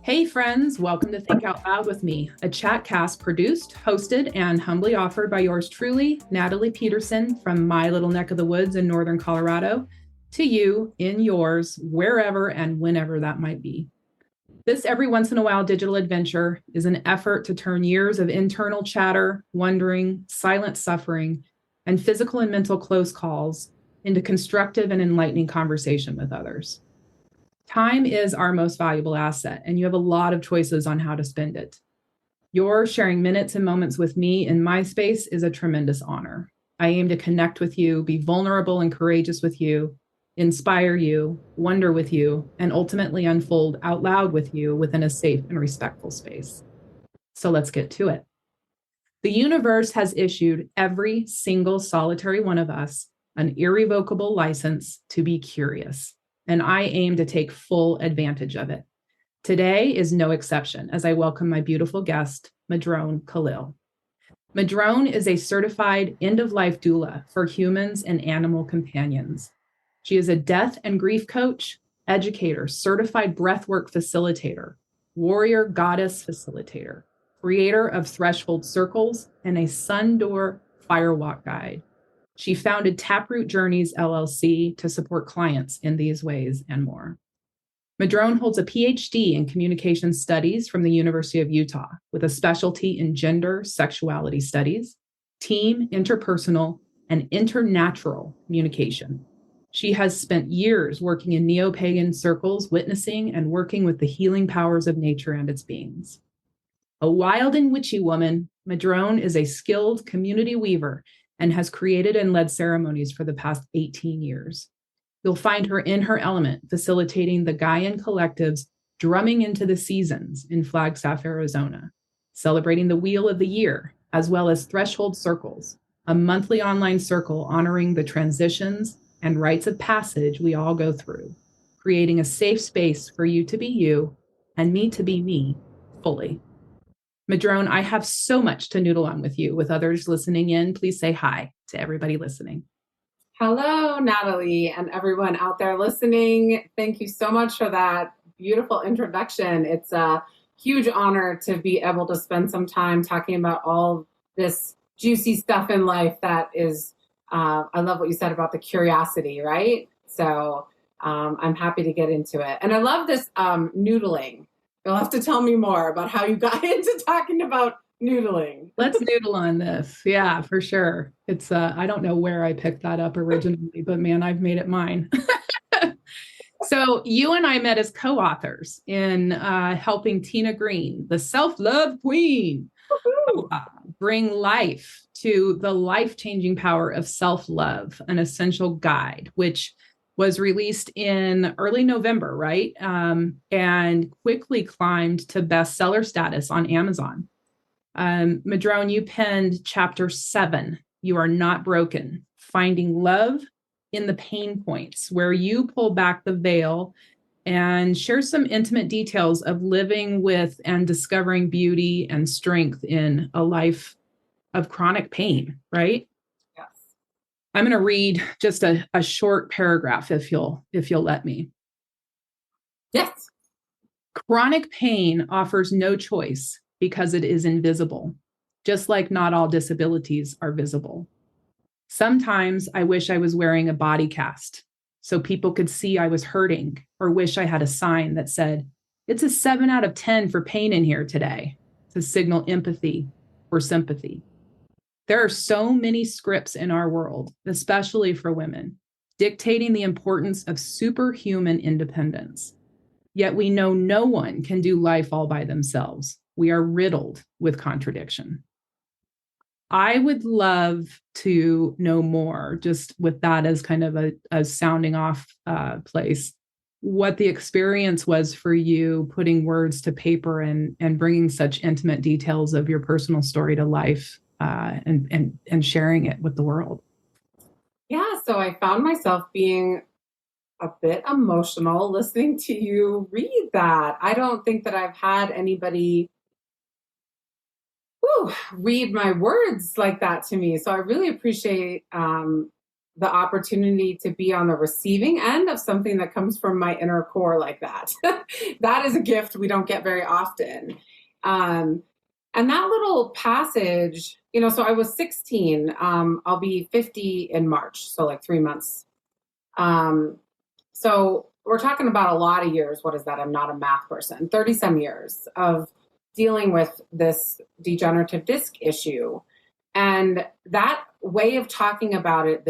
Hey friends, welcome to Think Out Loud with me, a chat cast produced, hosted, and humbly offered by yours truly, Natalie Peterson from my little neck of the woods in northern Colorado, to you in yours, wherever and whenever that might be. This every once in a while digital adventure is an effort to turn years of internal chatter, wondering, silent suffering, and physical and mental close calls into constructive and enlightening conversation with others. Time is our most valuable asset, and you have a lot of choices on how to spend it. Your sharing minutes and moments with me in my space is a tremendous honor. I aim to connect with you, be vulnerable and courageous with you, inspire you, wonder with you, and ultimately unfold out loud with you within a safe and respectful space. So let's get to it. The universe has issued every single solitary one of us an irrevocable license to be curious, and I aim to take full advantage of it. Today is no exception as I welcome my beautiful guest, Madrone Kalil. Madrone is a certified End of Life Doula for humans and animal companions. She is a death and grief coach, educator, certified breathwork facilitator, warrior goddess facilitator, creator of Threshold Circles, and a Sun Door Firewalk guide. She founded Taproot Journeys LLC to support clients in these ways and more. Madrone holds a PhD in communication studies from the University of Utah with a specialty in gender sexuality studies, team, interpersonal, and internatural communication. She has spent years working in neo-pagan circles, witnessing and working with the healing powers of nature and its beings. A wild and witchy woman, Madrone is a skilled community weaver and has created and led ceremonies for the past 18 years. You'll find her in her element, facilitating the Gaian collective's Drumming into the Seasons in Flagstaff, Arizona, celebrating the Wheel of the Year, as well as Threshold Circles, a monthly online circle honoring the transitions and rites of passage we all go through, creating a safe space for you to be you and me to be me fully. Madrone, I have so much to noodle on with you. With others listening in, please say hi to everybody listening. Hello, Natalie, and everyone out there listening. Thank you so much for that beautiful introduction. It's a huge honor to be able to spend some time talking about all this juicy stuff in life that is, I love what you said about the curiosity, right? So I'm happy to get into it. And I love this noodling. You'll have to tell me more about how you got into talking about noodling. Let's noodle on this. Yeah, for sure. It's I don't know where I picked that up originally, but man, I've made it mine. So you and I met as co-authors in helping Tina Green, the self-love queen, bring life to the life-changing power of self-love, an essential guide, which was released in early November, right? And quickly climbed to bestseller status on Amazon. Madrone, you penned chapter 7, You Are Not Broken, Finding Love in the Pain Points, where you pull back the veil and share some intimate details of living with and discovering beauty and strength in a life of chronic pain, right? Yes. I'm going to read just a short paragraph if you'll let me. Yes. Chronic pain offers no choice because it is invisible, just like not all disabilities are visible. Sometimes I wish I was wearing a body cast so people could see I was hurting, or wish I had a sign that said, it's a 7 out of 10 for pain in here today, to signal empathy or sympathy. There are so many scripts in our world, especially for women, dictating the importance of superhuman independence. Yet we know no one can do life all by themselves. We are riddled with contradiction. I would love to know more, just with that as kind of a sounding off place, what the experience was for you putting words to paper and bringing such intimate details of your personal story to life and sharing it with the world. Yeah, so I found myself being a bit emotional listening to you read that. I don't think that I've had anybody read my words like that to me. So I really appreciate the opportunity to be on the receiving end of something that comes from my inner core like that. That is a gift we don't get very often. And that little passage, so I was 16. I'll be 50 in March, so like 3 months. So we're talking about a lot of years. What is that? I'm not a math person. 30 some years of dealing with this degenerative disc issue. And that way of talking about it,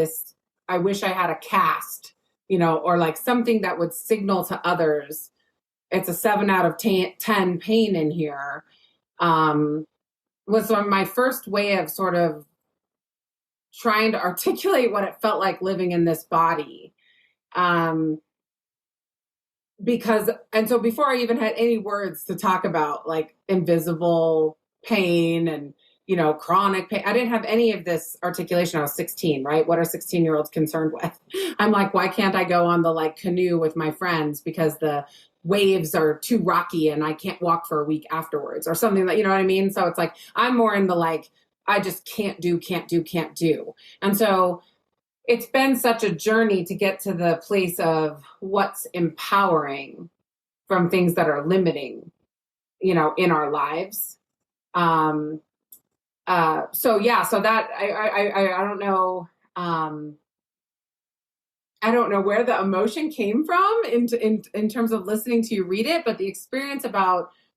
I wish I had a cast, or like something that would signal to others. It's a 7 out of 10 pain in here. Was my first way of sort of trying to articulate what it felt like living in this body. So before I even had any words to talk about, like invisible pain and, chronic pain, I didn't have any of this articulation. I was 16, right? What are 16-year-olds concerned with? I'm like, why can't I go on the canoe with my friends because the waves are too rocky and I can't walk for a week afterwards or something you know what I mean? So it's like, I'm more in the I just can't do. And so it's been such a journey to get to the place of what's empowering from things that are limiting, in our lives. So that I don't know. I don't know where the emotion came from in terms of listening to you read it, but the experience of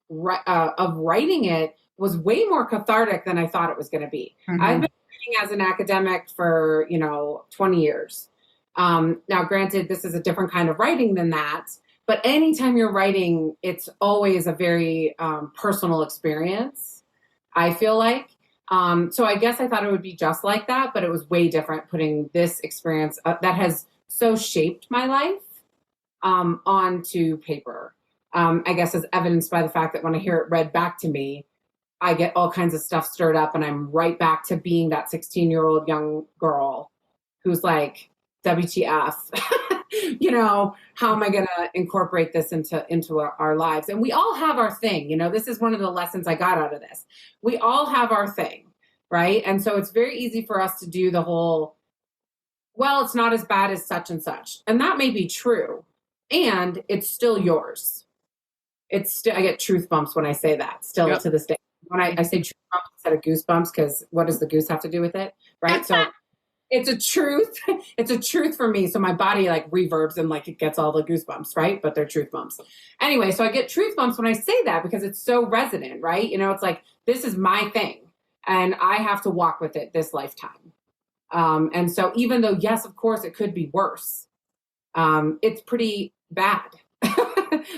writing it was way more cathartic than I thought it was going to be. Mm-hmm. I've been writing as an academic for 20 years. Now, granted, this is a different kind of writing than that, but anytime you're writing, it's always a very personal experience, I feel like. So I guess I thought it would be just like that, but it was way different putting this experience that has so shaped my life onto paper. I guess as evidenced by the fact that when I hear it read back to me, I get all kinds of stuff stirred up and I'm right back to being that 16-year-old young girl who's like, WTF, how am I going to incorporate this into our lives? And we all have our thing, this is one of the lessons I got out of this. We all have our thing, right? And so it's very easy for us to do the whole, well, it's not as bad as such and such. And that may be true. And it's still yours. I get truth bumps when I say that still to this day. When I say truth bumps instead of goosebumps, because what does the goose have to do with it? Right. So it's a truth. It's a truth for me. So my body reverbs and it gets all the goosebumps, right? But they're truth bumps. Anyway, so I get truth bumps when I say that because it's so resonant, right? It's like, this is my thing and I have to walk with it this lifetime. And so even though, yes, of course, it could be worse, it's pretty bad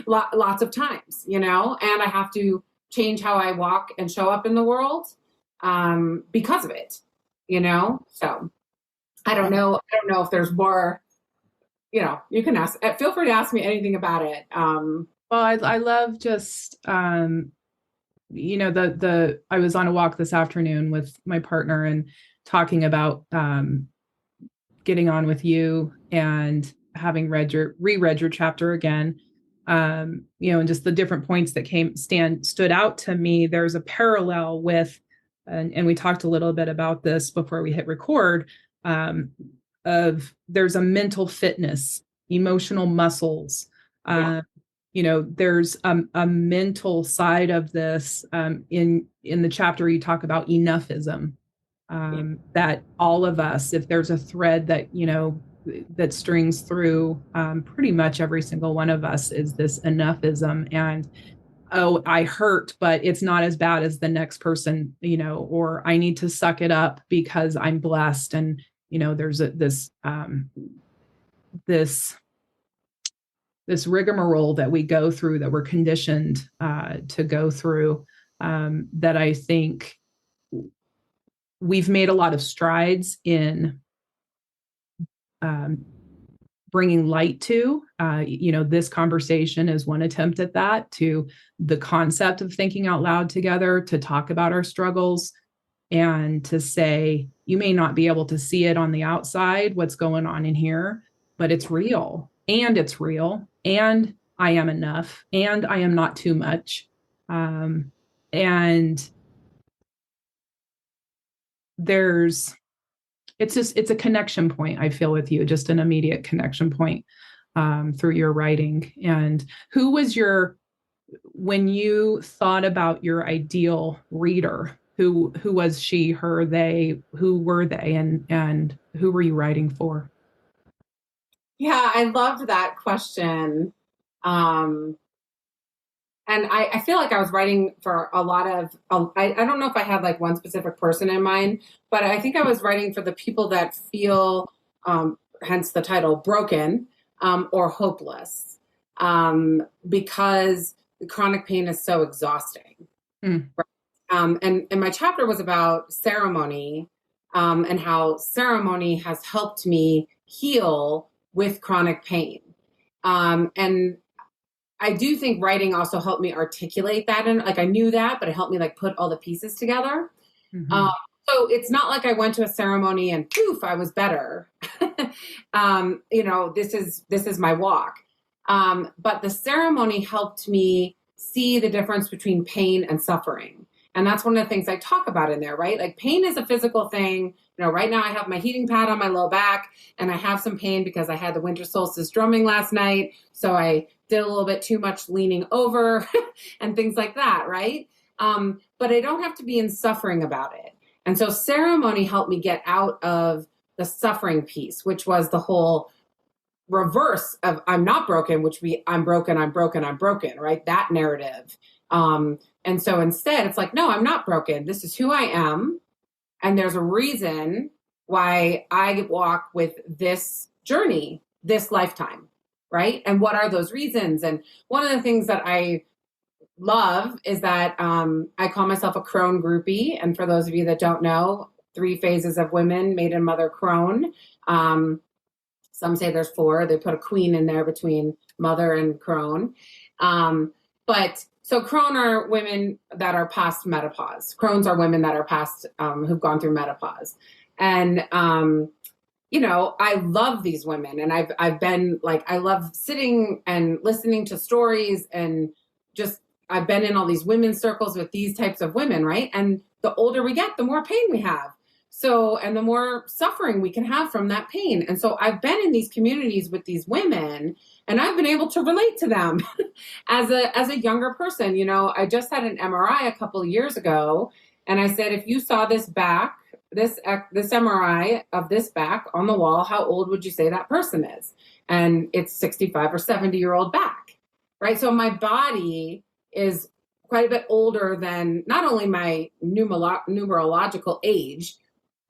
lots of times, and I have to change how I walk and show up in the world because of it, so I don't know if there's more, you can feel free to ask me anything about it. Well, I love just, I was on a walk this afternoon with my partner and talking about getting on with you and having reread your chapter again, and just the different points that stood out to me. There's a parallel with, and we talked a little bit about this before we hit record, there's a mental fitness, emotional muscles. There's a mental side of this. In the chapter, you talk about enoughism. That all of us, if there's a thread that, that strings through pretty much every single one of us, is this enoughism. And, oh, I hurt, but it's not as bad as the next person, or I need to suck it up because I'm blessed. And, there's this rigmarole that we go through, that we're conditioned to go through, that I think we've made a lot of strides in bringing light to. This conversation is one attempt at that, to the concept of thinking out loud together, to talk about our struggles and to say, you may not be able to see it on the outside, what's going on in here, but it's real, and I am enough, and I am not too much. And there's, it's a connection point, I feel, with you, just an immediate connection point through your writing. And who was when you thought about your ideal reader, who was she, her, they, who were they, and who were you writing for? Yeah, I loved that question. And I feel like I was writing for a lot of, I don't know if I had like one specific person in mind, but I think I was writing for the people that feel, hence the title, broken or hopeless, because the chronic pain is so exhausting. Mm. And my chapter was about ceremony, and how ceremony has helped me heal with chronic pain. And I do think writing also helped me articulate that. And like, I knew that, but it helped me like put all the pieces together. Mm-hmm. So it's not like I went to a ceremony and poof, I was better. This is my walk. But the ceremony helped me see the difference between pain and suffering. And that's one of the things I talk about in there, right? Like, pain is a physical thing. Right now I have my heating pad on my low back, and I have some pain because I had the winter solstice drumming last night. So I did a little bit too much leaning over and things like that, right? But I don't have to be in suffering about it. And so ceremony helped me get out of the suffering piece, which was the whole reverse of I'm not broken, I'm broken, right? That narrative. And so instead it's like, no, I'm not broken. This is who I am. And there's a reason why I walk with this journey, this lifetime, right? And what are those reasons? And one of the things that I love is that I call myself a crone groupie. And for those of you that don't know, 3 phases of women, maiden, mother, crone. Some say there's 4. They put a queen in there between mother and crone. So crone are women that are past menopause. Crones are women that are past, who've gone through menopause. And, I love these women. And I've been like, I love sitting and listening to stories, and just, I've been in all these women's circles with these types of women, right? And the older we get, the more pain we have. So, and the more suffering we can have from that pain. And so I've been in these communities with these women, and I've been able to relate to them as a younger person. I just had an MRI a couple of years ago, and I said, if you saw this back, this MRI of this back on the wall, how old would you say that person is? And it's 65 or 70-year-old back, right? So my body is quite a bit older than not only my numerological age,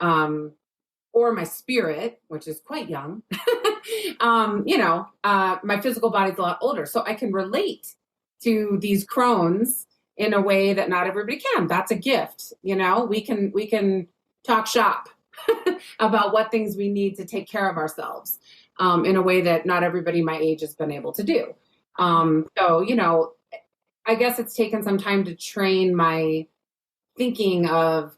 or my spirit, which is quite young. My physical body's a lot older, so I can relate to these crones in a way that not everybody can. That's a gift. We can talk shop about what things we need to take care of ourselves, in a way that not everybody my age has been able to do. I guess it's taken some time to train my thinking of,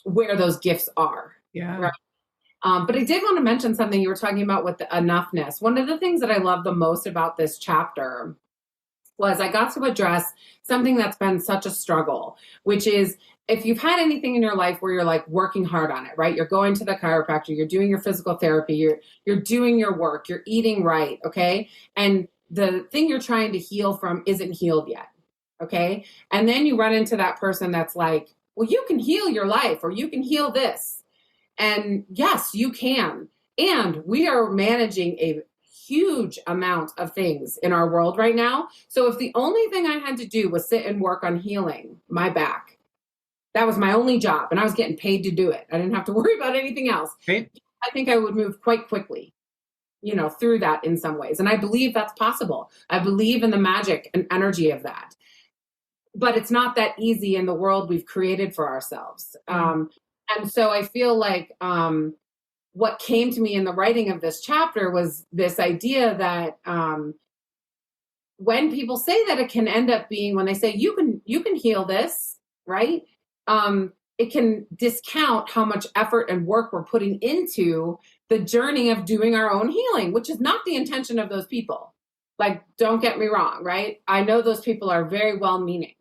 where those gifts are. Yeah. Right? But I did want to mention something you were talking about with the enoughness. One of the things that I love the most about this chapter was I got to address something that's been such a struggle, which is, if you've had anything in your life where you're like working hard on it, right? You're going to the chiropractor, you're doing your physical therapy, you're doing your work, you're eating right, okay? And the thing you're trying to heal from isn't healed yet, okay? And then you run into that person that's like, well, you can heal your life, or you can heal this. And yes, you can. And we are managing a huge amount of things in our world right now. So if the only thing I had to do was sit and work on healing my back, that was my only job, and I was getting paid to do it. I didn't have to worry about anything else. Right. I think I would move quite quickly, through that in some ways. And I believe that's possible. I believe in the magic and energy of that. But it's not that easy in the world we've created for ourselves. And so I feel like what came to me in the writing of this chapter was this idea that when people say that, it can end up being, when they say you can heal this, right? It can discount how much effort and work we're putting into the journey of doing our own healing, which is not the intention of those people. Like, don't get me wrong, right? I know those people are very well-meaning.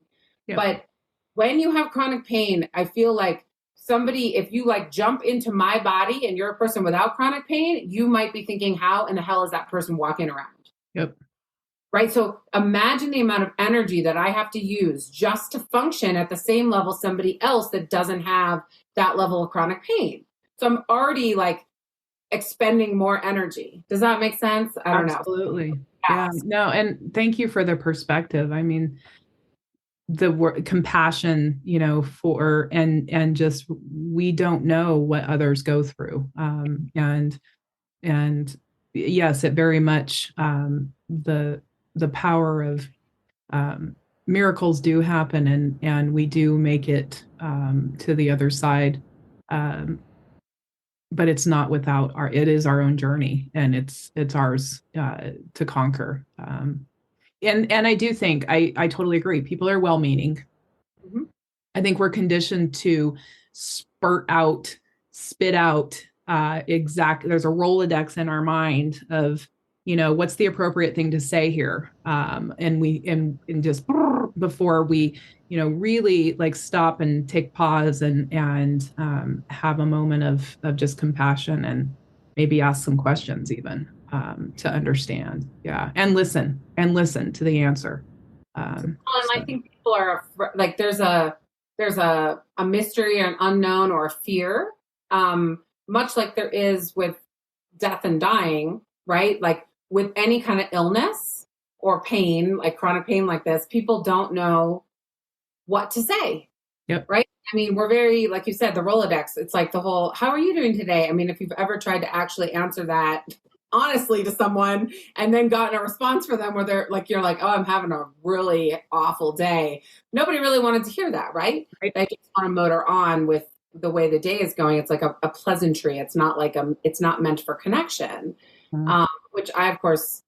Yeah. But when you have chronic pain, I feel like somebody, if you like jump into my body and you're a person without chronic pain, you might be thinking, how in the hell is that person walking around? Yep. Right. So imagine the amount of energy that I have to use just to function at the same level somebody else that doesn't have that level of chronic pain. So I'm already like expending more energy. Does that make sense? I don't know. Absolutely. Yeah. No, and thank you for the perspective. I mean, the word compassion, for and just we don't know what others go through. And yes, it very much the power of miracles do happen, and we do make it to the other side. But it's not without it is our own journey, and it's ours to conquer. And I do think I totally agree. People are well-meaning. Mhm. I think we're conditioned to spit out exactly. There's a Rolodex in our mind of, what's the appropriate thing to say here, and just before we, really like stop and take pause and have a moment of just compassion and maybe ask some questions even to understand, and listen to the answer. And I think people are like, there's a mystery or an unknown or a fear, much like there is with death and dying, right? Like with any kind of illness or pain, like chronic pain like this, people don't know what to say. Yep. Right. I mean, we're very, like you said, the Rolodex, it's like the whole, how are you doing today? I mean, if you've ever tried to actually answer that honestly to someone and then gotten a response from them where they're like, you're like, oh, I'm having a really awful day. Nobody really wanted to hear that, right? They just want to motor on with the way the day is going. It's like a pleasantry. It's not like it's not meant for connection, which I, of course,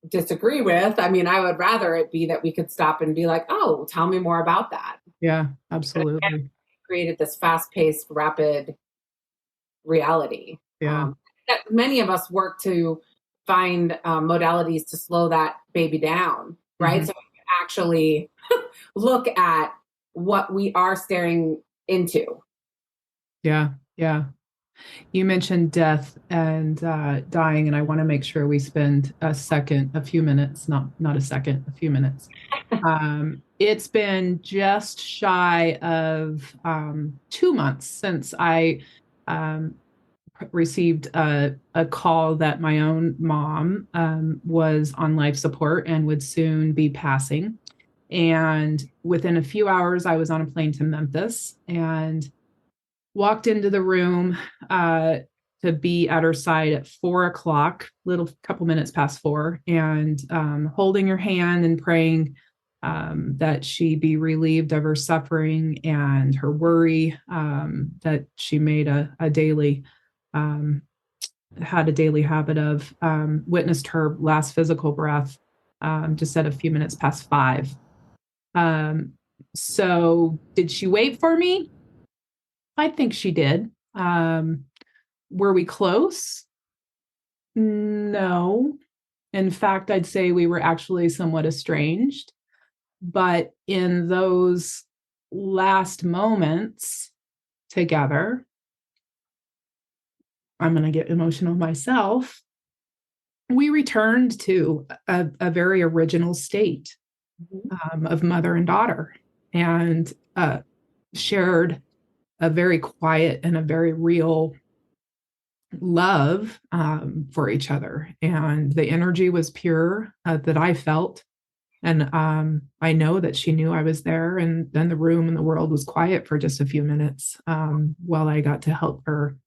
disagree with. I mean, I would rather it be that we could stop and be like, oh, tell me more about that. Yeah, absolutely. Created this fast-paced, rapid reality. Yeah. That many of us work to find modalities to slow that baby down, right? Mm-hmm. So we can actually look at what we are staring into. Yeah, yeah. You mentioned death and dying, and I want to make sure we spend a few minutes, not a second, a few minutes. It's been just shy of 2 months since I received a call that my own mom was on life support and would soon be passing. And within a few hours, I was on a plane to Memphis and walked into the room to be at her side at 4:00, couple minutes past 4, and holding her hand and praying that she be relieved of her suffering and her worry, that she made a daily had a daily habit of, witnessed her last physical breath just at a few minutes past 5. So did she wait for me? I think she did. Were we close? No. In fact, I'd say we were actually somewhat estranged. But in those last moments together, I'm going to get emotional myself. We returned to a very original state of mother and daughter, and shared a very quiet and a very real love for each other. And the energy was pure that I felt. And I know that she knew I was there. And then the room and the world was quiet for just a few minutes while I got to help her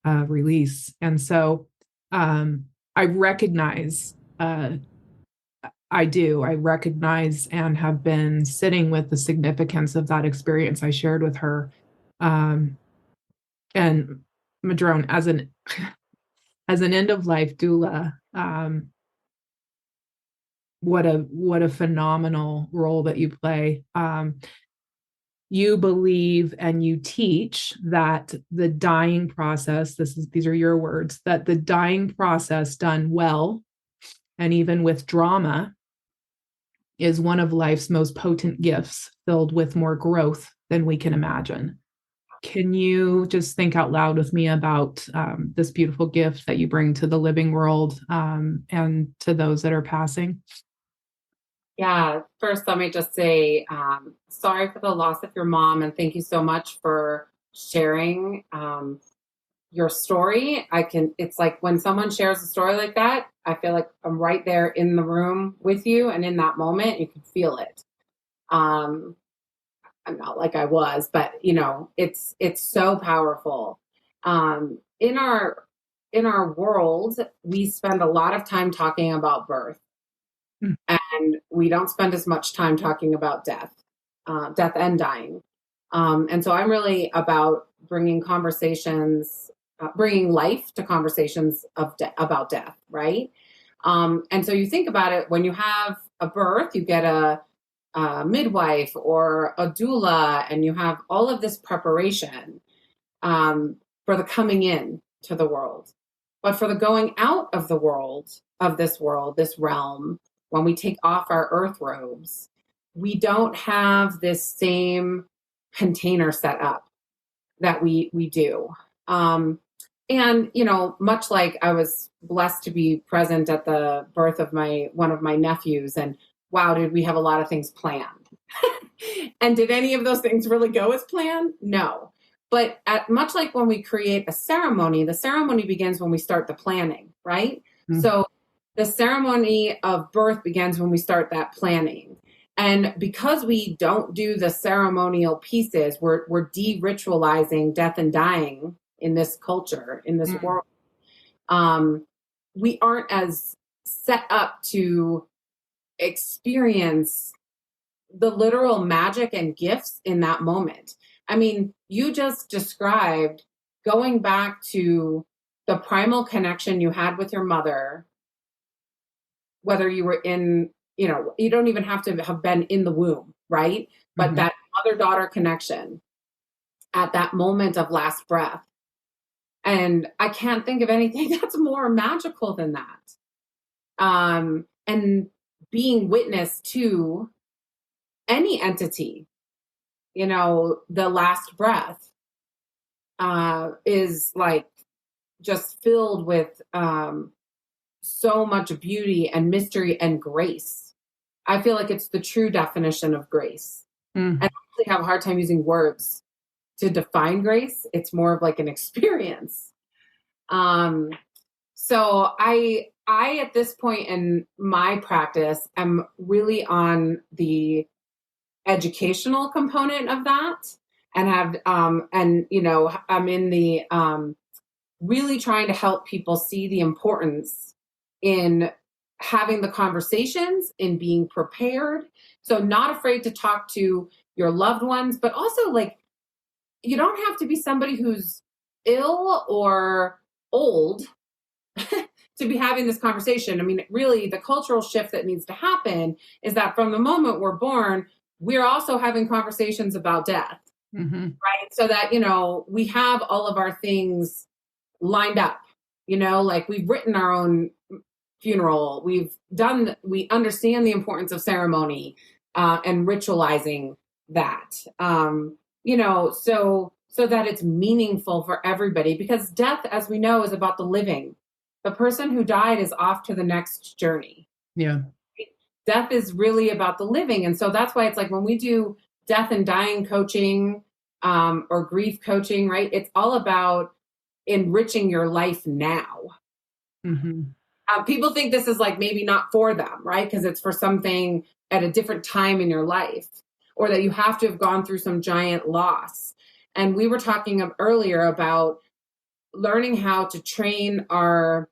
release. And so I recognize, I recognize and have been sitting with the significance of that experience I shared with her. And Madrone, as an end of life doula, what a phenomenal role that you play. You believe and you teach that the dying process, these are your words, that the dying process done well and even with drama is one of life's most potent gifts, filled with more growth than we can imagine. Can you just think out loud with me about this beautiful gift that you bring to the living world and to those that are passing? Yeah, first, let me just say sorry for the loss of your mom, and thank you so much for sharing your story. It's like when someone shares a story like that, I feel like I'm right there in the room with you, and in that moment, you can feel it. Um, I'm not like I was, but it's so powerful. In our world, we spend a lot of time talking about birth, Mm. and we don't spend as much time talking about death and dying. And so I'm really about bringing life to conversations about death, right? And so you think about it, when you have a birth, you get a midwife or a doula, and you have all of this preparation for the coming in to the world. But for the going out of the world, this realm, when we take off our earth robes, we don't have this same container set up that we do. And much like I was blessed to be present at the birth of one of my nephews, and wow, did we have a lot of things planned. And did any of those things really go as planned? No. But much like when we create a ceremony, the ceremony begins when we start the planning, right? Mm-hmm. So the ceremony of birth begins when we start that planning. And because we don't do the ceremonial pieces, we're de-ritualizing death and dying in this culture, in this world. We aren't as set up to experience the literal magic and gifts in that moment. I mean, you just described going back to the primal connection you had with your mother, whether you were you don't even have to have been in the womb, right? But mm-hmm. that mother-daughter connection at that moment of last breath. And I can't think of anything that's more magical than that. And being witness to any entity, the last breath is like just filled with so much beauty and mystery and grace. I feel like it's the true definition of grace. And I actually have a hard time using words to define grace. It's more of like an experience. So I at this point in my practice am really on the educational component of that, and I'm in the really trying to help people see the importance in having the conversations, in being prepared. So not afraid to talk to your loved ones, but also like, you don't have to be somebody who's ill or old to be having this conversation. I mean, really the cultural shift that needs to happen is that from the moment we're born, we're also having conversations about death, right? So that, we have all of our things lined up, like we've written our own funeral. We understand the importance of ceremony and ritualizing that, so that it's meaningful for everybody, because death, as we know, is about the living. The person who died is off to the next journey. Yeah. Death is really about the living. And so that's why it's like when we do death and dying coaching or grief coaching, right? It's all about enriching your life now. People think this is like maybe not for them, right? Because it's for something at a different time in your life, or that you have to have gone through some giant loss. And we were talking earlier about learning how to train our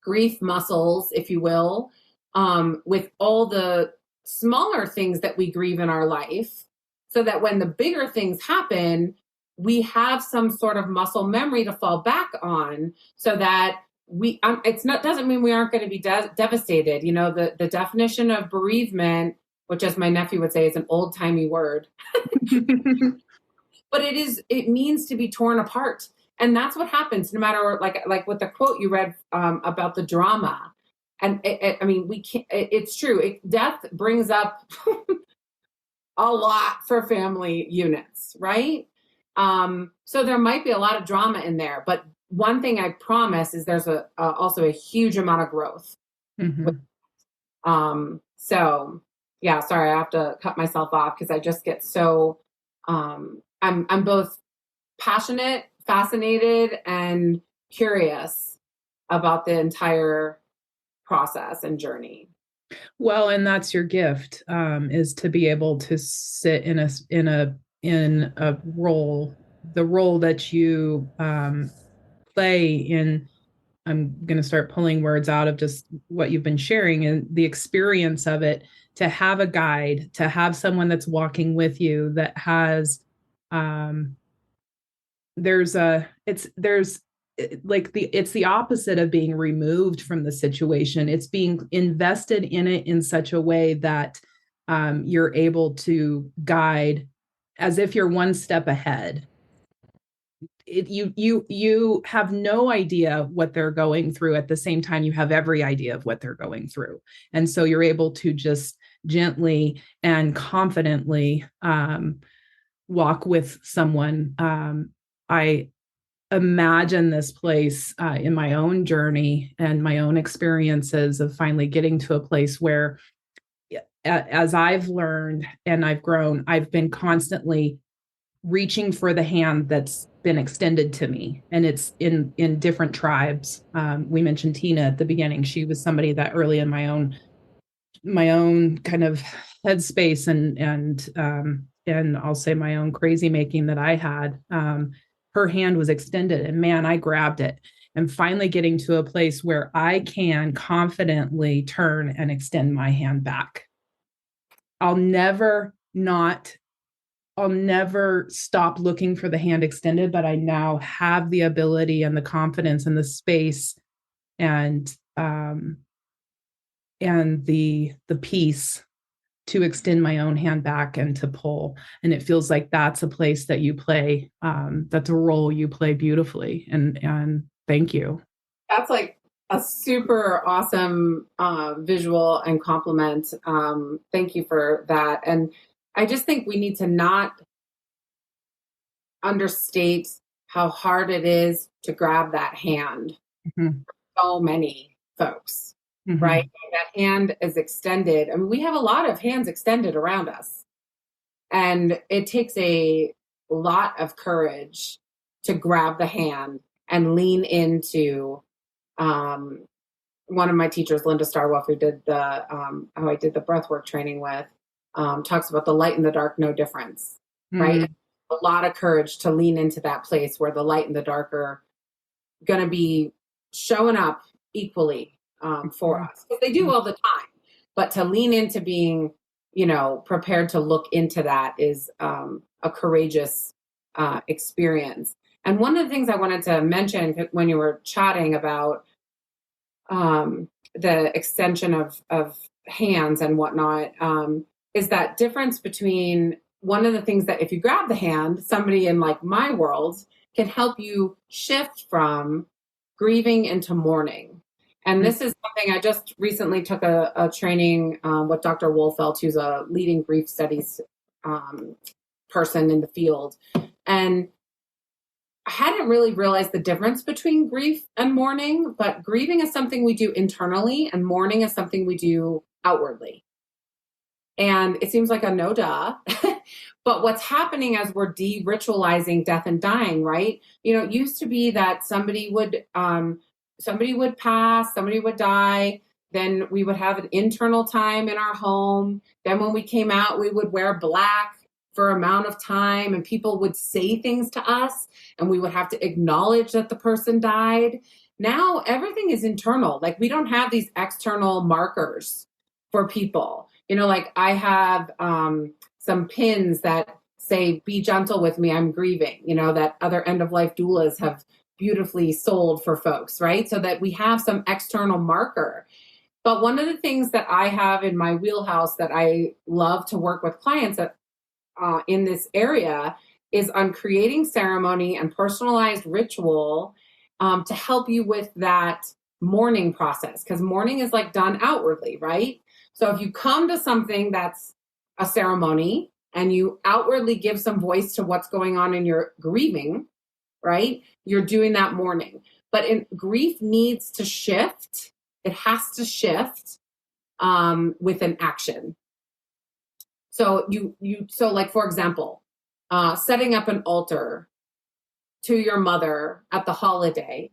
grief muscles, if you will, with all the smaller things that we grieve in our life, so that when the bigger things happen, we have some sort of muscle memory to fall back on, so that doesn't mean we aren't going to be devastated. The definition of bereavement, which, as my nephew would say, is an old timey word, but it means to be torn apart. And that's what happens no matter, like with the quote you read about the drama. And we can't, it's true. Death brings up a lot for family units, right? So there might be a lot of drama in there, but one thing I promise is there's also a huge amount of growth. So yeah, sorry, I have to cut myself off because I just get so, I'm both passionate, fascinated, and curious about the entire process and journey. Well, and that's your gift, is to be able to sit in a role, the role that you play in. I'm going to start pulling words out of just what you've been sharing and the experience of it, to have a guide, to have someone that's walking with you that has, it's the opposite of being removed from the situation. It's being invested in it in such a way that you're able to guide as if you're one step ahead. You have no idea what they're going through. At the same time, you have every idea of what they're going through, and so you're able to just gently and confidently walk with someone. I imagine this place in my own journey and my own experiences of finally getting to a place where, as I've learned and I've grown, I've been constantly reaching for the hand that's been extended to me, and it's in different tribes. We mentioned Tina at the beginning. She was somebody that early in my own kind of headspace and I'll say my own crazy making that I had. Her hand was extended, and man, I grabbed it. And finally getting to a place where I can confidently turn and extend my hand back. I'll never stop looking for the hand extended, but I now have the ability and the confidence and the space and the peace to extend my own hand back and to pull. And it feels like that's a place that you play. That's a role you play beautifully. And thank you. That's like a super awesome visual and compliment. Thank you for that. And I just think we need to not understate how hard it is to grab that hand. Mm-hmm. So many folks. Mm-hmm. Right? That hand is extended. I mean, we have a lot of hands extended around us. And it takes a lot of courage to grab the hand and lean into. One of my teachers, Linda Starwolf, who did I did the breathwork training with, talks about the light and the dark, no difference. Mm-hmm. Right? A lot of courage to lean into that place where the light and the dark are going to be showing up equally. For us, because they do all the time, but to lean into being, prepared to look into that is a courageous experience. And one of the things I wanted to mention when you were chatting about the extension of hands and whatnot, is that difference between one of the things that if you grab the hand, somebody in like my world can help you shift from grieving into mourning. And this is something I just recently took a training with Dr. Wolfelt, who's a leading grief studies person in the field. And I hadn't really realized the difference between grief and mourning, but grieving is something we do internally and mourning is something we do outwardly. And it seems like a no duh. But what's happening as we're de-ritualizing death and dying, right? It used to be that somebody would pass, somebody would die, then we would have an internal time in our home. Then when we came out, we would wear black for amount of time and people would say things to us and we would have to acknowledge that the person died. Now everything is internal. Like we don't have these external markers for people. Like I have some pins that say, be gentle with me, I'm grieving, that other End of Life doulas have beautifully sold for folks, right? So that we have some external marker. But one of the things that I have in my wheelhouse that I love to work with clients in this area is on creating ceremony and personalized ritual to help you with that mourning process. Because mourning is like done outwardly, right? So if you come to something that's a ceremony, and you outwardly give some voice to what's going on in your grieving, right? You're doing that mourning. But grief needs to shift. It has to shift with an action. So so like, for example, setting up an altar to your mother at the holiday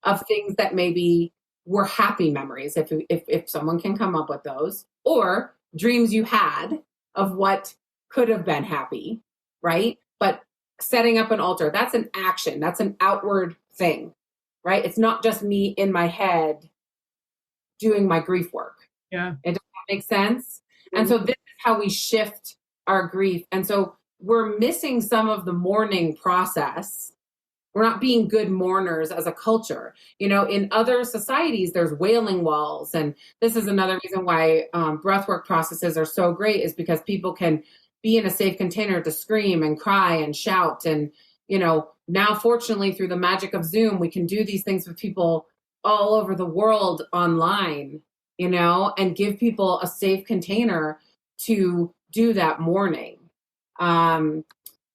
of things that maybe were happy memories, if someone can come up with those, or dreams you had of what could have been happy, right? But setting up an altar, that's an action. That's an outward thing, right? It's not just me in my head doing my grief work. Yeah. It doesn't make sense. And so this is how we shift our grief. And so we're missing some of the mourning process. We're not being good mourners as a culture. You know, in other societies, there's wailing walls. And this is another reason why breathwork processes are so great, is because people can be in a safe container to scream and cry and shout. And, you know, now, fortunately, through the magic of Zoom, we can do these things with people all over the world online, you know, and give people a safe container to do that mourning.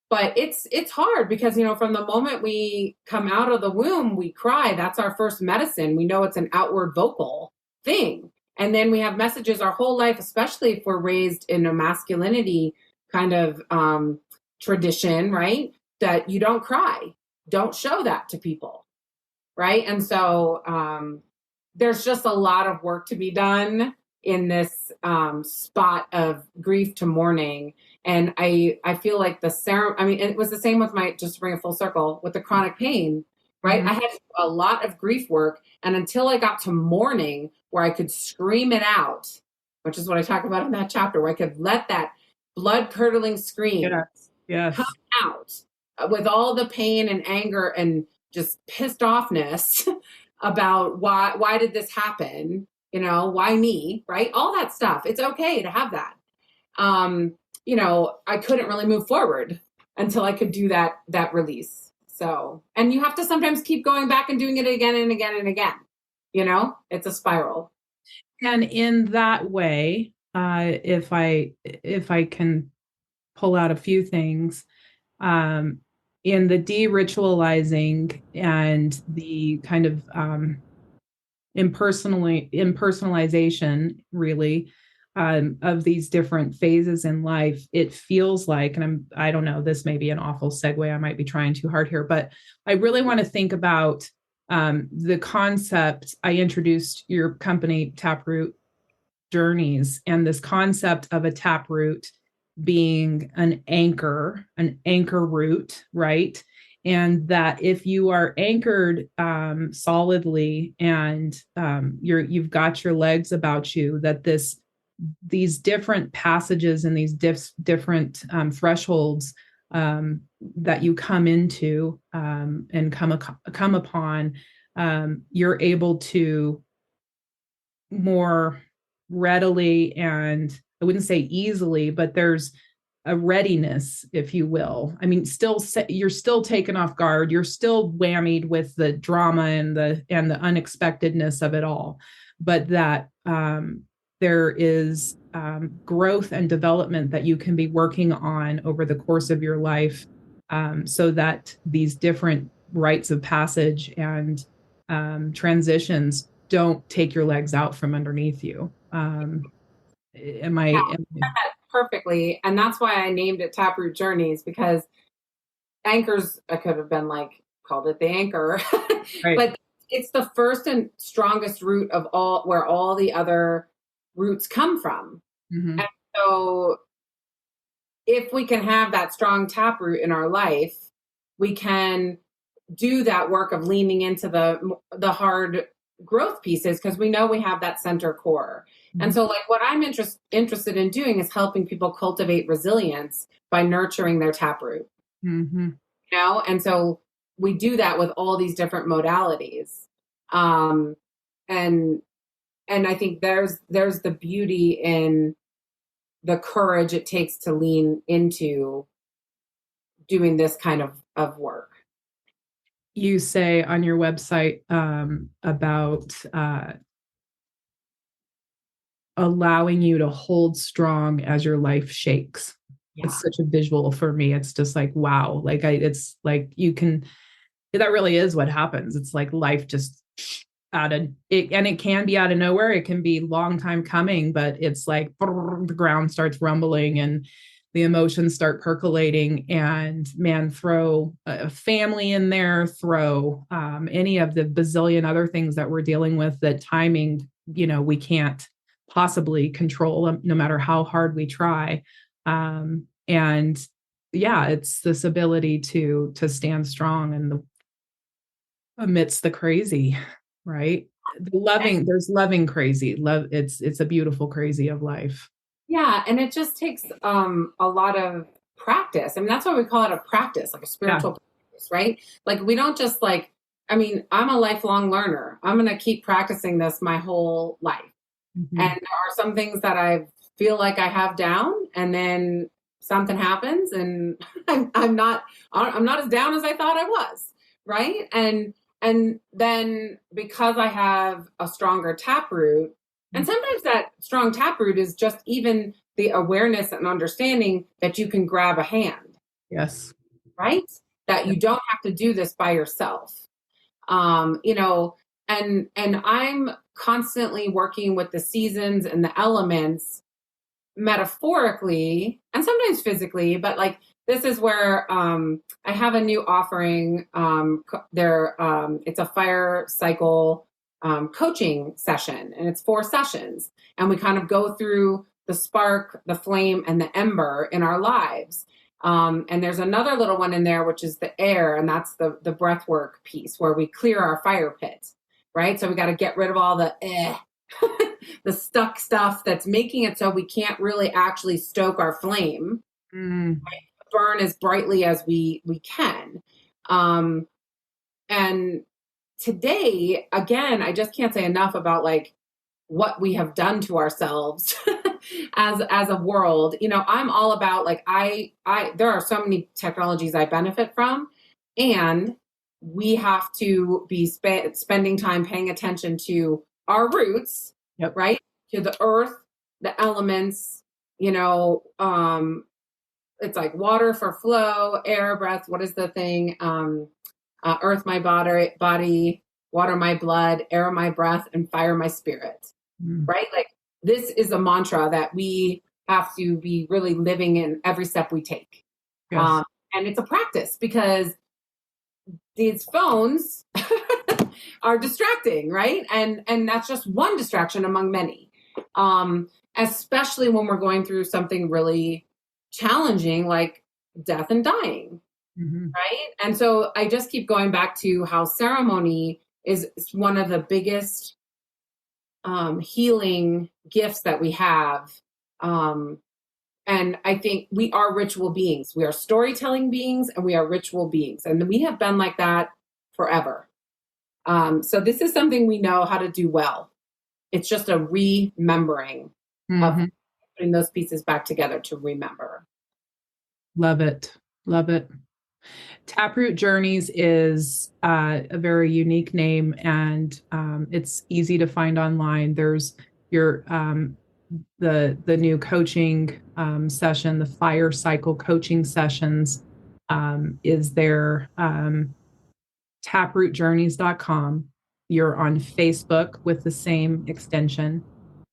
But it's hard because, you know, from the moment we come out of the womb, we cry. That's our first medicine. We know it's an outward vocal thing. And then we have messages our whole life, especially if we're raised in a masculinity kind of tradition, right? That you don't cry. Don't show that to people, right? And so there's just a lot of work to be done in this spot of grief to mourning. And I feel like it was the same with just to bring it full circle, with the chronic pain, right? Mm-hmm. I had to do a lot of grief work. And until I got to mourning, where I could scream it out, which is what I talk about in that chapter, where I could let that blood curdling scream come out with all the pain and anger and just pissed offness about why did this happen? You know, why me, right? All that stuff. It's okay to have that. You know, I couldn't really move forward until I could do that release. So, and you have to sometimes keep going back and doing it again and again and again. You know, it's a spiral. And in that way, if I can pull out a few things, in the de-ritualizing and the kind of impersonalization, really, of these different phases in life, it feels like, and I don't know, this may be an awful segue. I might be trying too hard here, but I really want to think about the concept. I introduced your company, Taproot Journeys, and this concept of a taproot being an anchor root, right? And that if you are anchored solidly and you've got your legs about you, that these different passages and these different thresholds that you come into and come upon, you're able to more readily, and I wouldn't say easily, but there's a readiness, if you will. I mean, you're still taken off guard. You're still whammied with the drama and the unexpectedness of it all, but that there is growth and development that you can be working on over the course of your life, so that these different rites of passage and transitions don't take your legs out from underneath you. Perfectly. And that's why I named it Taproot Journeys, because anchors, I could have been called it the anchor, right. But it's the first and strongest root of all, where all the other roots come from. Mm-hmm. And so if we can have that strong taproot in our life, we can do that work of leaning into the hard growth pieces, because we know we have that center core. Mm-hmm. And so what I'm interested in doing is helping people cultivate resilience by nurturing their taproot. Mm-hmm. You know, and so we do that with all these different modalities. And I think there's the beauty in the courage it takes to lean into doing this kind of work. You say on your website about allowing you to hold strong as your life shakes. Yeah. it's such a visual for me. It's just like, wow, like it's like you can, that really is what happens. It's like life just out of it, and it can be out of nowhere. It can be long time coming, but it's like the ground starts rumbling and the emotions start percolating. And man, throw a family in there, throw any of the bazillion other things that we're dealing with, that timing, we can't possibly control, no matter how hard we try. And yeah, it's this ability to stand strong in the amidst the crazy, right? There's loving crazy. Love, it's a beautiful crazy of life. Yeah, and it just takes a lot of practice. I mean, that's why we call it a practice, like a Yeah. spiritual practice, right? Like we don't just like, I mean, I'm a lifelong learner. I'm going to keep practicing this my whole life. Mm-hmm. And there are some things that I feel like I have down, and then something happens and I'm not as down as I thought I was, right? And then because I have a stronger taproot, and sometimes that strong taproot is just even the awareness and understanding that you can grab a hand. Yes. Right? That you don't have to do this by yourself. You know, and I'm constantly working with the seasons and the elements, metaphorically and sometimes physically, but like this is where I have a new offering. It's a fire cycle coaching session, and it's 4 sessions, and we kind of go through the spark, the flame, and the ember in our lives. And there's another little one in there, which is the air, and that's the breath work piece where we clear our fire pit, right? So we got to get rid of all the the stuck stuff that's making it so we can't really actually stoke our flame, right? Burn as brightly as we can. And today, again, I just can't say enough about like what we have done to ourselves as a world. You know, I'm all about like I there are so many technologies I benefit from, and we have to be spending time paying attention to our roots. Yep. Right? To the earth, the elements, it's like water for flow, air, breath. What is the thing? Earth, my body, water, my blood, air, my breath, and fire, my spirit. Right? Like this is a mantra that we have to be really living in every step we take. Yes. And it's a practice because these phones are distracting, right? And that's just one distraction among many. Especially when we're going through something really challenging like death and dying. Right? And so I just keep going back to how ceremony is one of the biggest healing gifts that we have. And I think we are ritual beings. We are storytelling beings, and we are ritual beings. And we have been like that forever. So this is something we know how to do well. It's just a remembering of putting those pieces back together to remember. Love it. Love it. Taproot Journeys is a very unique name, and it's easy to find online. There's your the new coaching session, the fire cycle coaching sessions is there. Taprootjourneys.com. You're on Facebook with the same extension.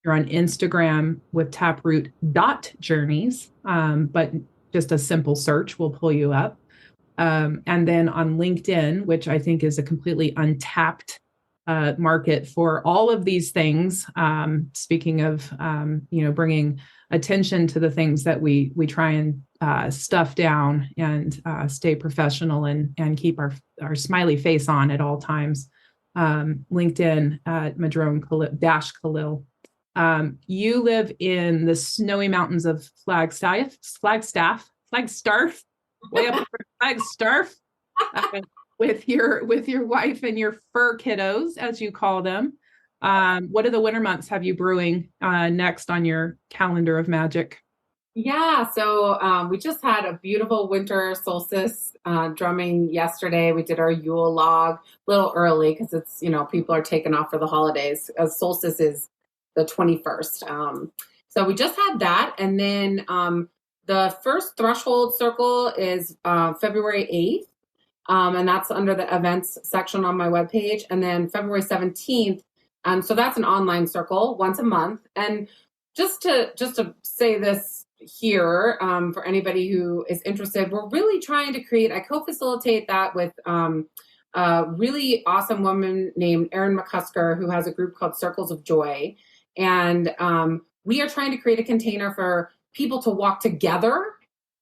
You're on Instagram with taproot.journeys, but just a simple search will pull you up. And then on LinkedIn, which I think is a completely untapped market for all of these things. Speaking of, bringing attention to the things that we try and stuff down and stay professional and keep our smiley face on at all times. LinkedIn, Madrone Kalil. You live in the snowy mountains of Flagstaff, way up Flagstaff, with your wife and your fur kiddos, as you call them. What are the winter months have you brewing next on your calendar of magic? Yeah, so we just had a beautiful winter solstice drumming yesterday. We did our Yule log a little early because it's, people are taking off for the holidays. Solstice is the 21st. So we just had that. And then The first threshold circle is February 8th. And that's under the events section on my webpage. And then February 17th. So that's an online circle once a month. And just to say this here, for anybody who is interested, we're really trying to create, I co-facilitate that with a really awesome woman named Erin McCusker, who has a group called Circles of Joy. And we are trying to create a container for people to walk together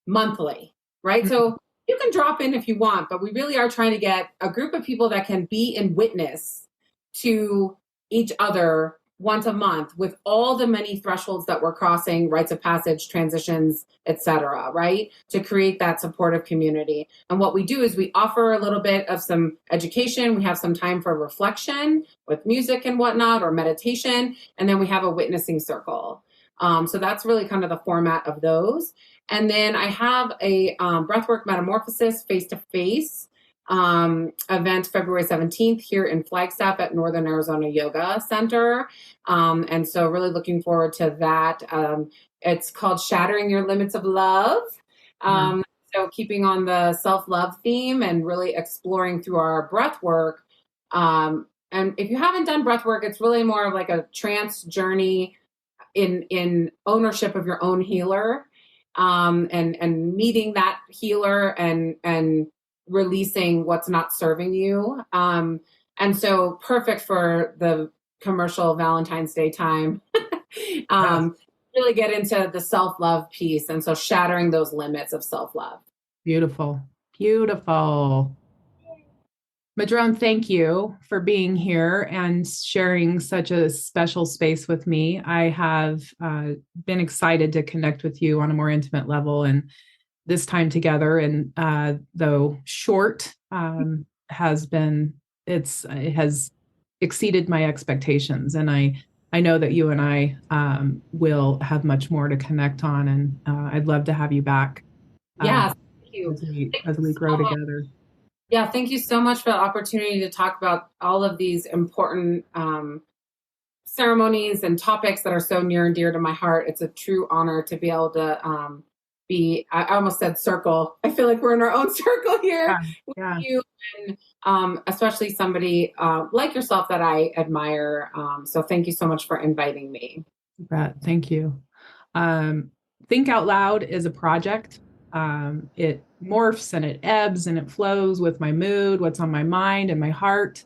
monthly, right? So you can drop in if you want, but we really are trying to get a group of people that can be in witness to each other once a month with all the many thresholds that we're crossing, rites of passage, transitions, etc., right? To create that supportive community. And what we do is we offer a little bit of some education. We have some time for reflection with music and whatnot, or meditation. And then we have a witnessing circle. So that's really kind of the format of those. And then I have a breathwork metamorphosis face-to-face event February 17th here in Flagstaff at Northern Arizona Yoga Center. And so really looking forward to that. It's called Shattering Your Limits of Love. So keeping on the self-love theme and really exploring through our breath work. And if you haven't done breath work, it's really more of like a trance journey in ownership of your own healer. And meeting that healer and releasing what's not serving you. And so perfect for the commercial Valentine's Day time. Really get into the self-love piece. And so shattering those limits of self-love. Beautiful. Beautiful. Madrone, thank you for being here and sharing such a special space with me. I have been excited to connect with you on a more intimate level, and this time together, and though short, it has exceeded my expectations, and I know that you and I will have much more to connect on, and I'd love to have you back. Thank you. As we grow together. Yeah, thank you so much for the opportunity to talk about all of these important ceremonies and topics that are so near and dear to my heart. It's a true honor to be able to I almost said circle. I feel like we're in our own circle here with you, and especially somebody like yourself that I admire. So thank you so much for inviting me. You bet. Thank you. Think Out Loud is a project. It morphs and it ebbs and it flows with my mood, what's on my mind and my heart,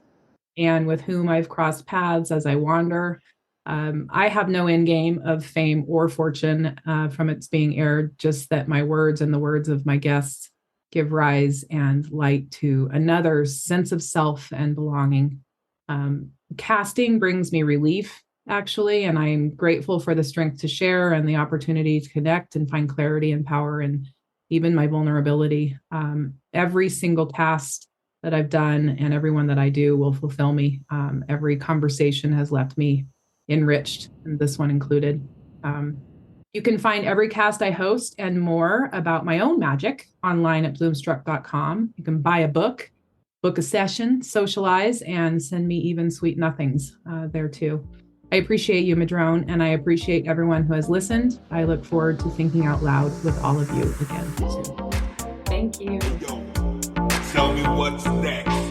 and with whom I've crossed paths as I wander. I have no end game of fame or fortune from its being aired, just that my words and the words of my guests give rise and light to another's sense of self and belonging. Casting brings me relief, actually, and I'm grateful for the strength to share and the opportunity to connect and find clarity and power and even my vulnerability. Every single cast that I've done and everyone that I do will fulfill me. Every conversation has left me enriched, and this one included. You can find every cast I host and more about my own magic online at bloomstruck.com. You can buy a book a session, socialize, and send me even sweet nothings there too. I appreciate you, Madrone, and I appreciate everyone who has listened. I look forward to thinking out loud with all of you again soon. Thank you. Tell me what's next.